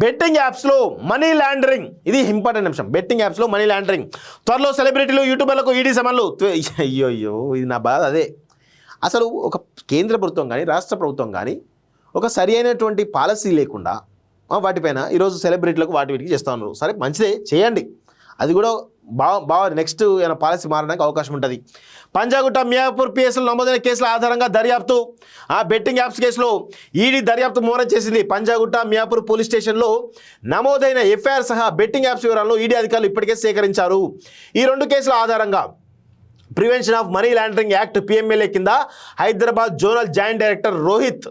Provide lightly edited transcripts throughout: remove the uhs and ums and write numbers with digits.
Betting యాప్స్లో money laundering, ఇది important అంశం. బెట్టింగ్ యాప్స్లో మనీ లాండరింగ్, త్వరలో సెలబ్రిటీలు యూట్యూబర్లకు ఈడీ సమన్లు. అయ్యో ఇది నా బాధ. అదే అసలు ఒక కేంద్ర ప్రభుత్వం కానీ రాష్ట్ర ప్రభుత్వం కానీ ఒక సరి అయినటువంటి పాలసీ లేకుండా వాటిపైన ఈరోజు సెలబ్రిటీలకు వీటికి చేస్తూ ఉన్నారు. సరే మంచిదే, చేయండి, అది కూడా బాగా నెక్స్ట్ ఏమైనా పాలసీ మారడానికి అవకాశం ఉంటుంది. పంజాగుట్ట మియాపూర్ పిఎస్లో నమోదైన కేసుల ఆధారంగా దర్యాప్తు. ఆ బెట్టింగ్ యాప్స్ కేసులో ఈడీ దర్యాప్తు ముమ్మరం చేసింది. పంజాగుట్ట మియాపూర్ పోలీస్ స్టేషన్లో నమోదైన ఎఫ్ఐఆర్ సహా బెట్టింగ్ యాప్స్ వివరాలను ఈడీ అధికారులు ఇప్పటికే సేకరించారు. ఈ 2 కేసుల ఆధారంగా prevention of money laundering act PMLA కింద Hyderabad zonal joint director Rohit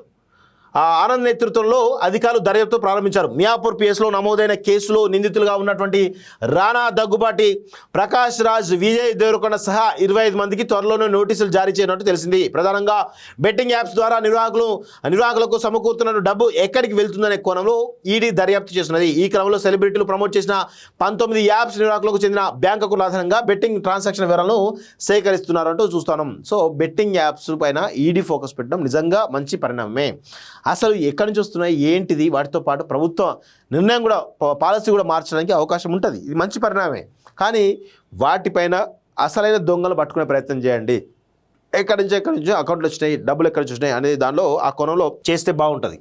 Anand నేతృత్వంలో అధికారులు దర్యాప్తు ప్రారంభించారు. మియాపూర్ పిఎస్లో నమోదైన కేసులో నిందితులుగా ఉన్నటువంటి రాణా దగ్గుబాటి, ప్రకాష్ రాజ్, విజయ్ దేవరకొండ సహా 25 మందికి త్వరలోనే నోటీసులు జారీ చేయనున్నట్టు తెలిసింది. ప్రధానంగా బెట్టింగ్ యాప్స్ ద్వారా నిర్వాహకులకు సమకూరుతున్న డబ్బు ఎక్కడికి వెళ్తుందనే కోణంలో ఈడీ దర్యాప్తు చేస్తున్నది. ఈ క్రమంలో సెలబ్రిటీలు ప్రమోట్ చేసిన 19 యాప్స్ నిర్వాహకులకు చెందిన బ్యాంక్ అకౌంట్ల ఆధారంగా బెట్టింగ్ ట్రాన్సాక్షన్ వివరాలను సేకరిస్తున్నారంటూ చూస్తున్నాం. సో బెట్టింగ్ యాప్స్ పైన ఈడీ ఫోకస్ పెట్టడం నిజంగా మంచి పరిణామమే. అసలు ఎక్కడి నుంచి వస్తున్నాయి ఏంటిది, వాటితో పాటు ప్రభుత్వ నిర్ణయం కూడా, పాలసీ కూడా మార్చడానికి అవకాశం ఉంటుంది. ఇది మంచి పరిణామమే. కానీ వాటిపైన అసలైన దొంగలు పట్టుకునే ప్రయత్నం చేయండి. ఎక్కడి నుంచి అకౌంట్లు వచ్చినాయి, డబ్బులు ఎక్కడి నుంచి వచ్చినాయి అనేది దానిలో ఆ కోణంలో చేస్తే బాగుంటుంది.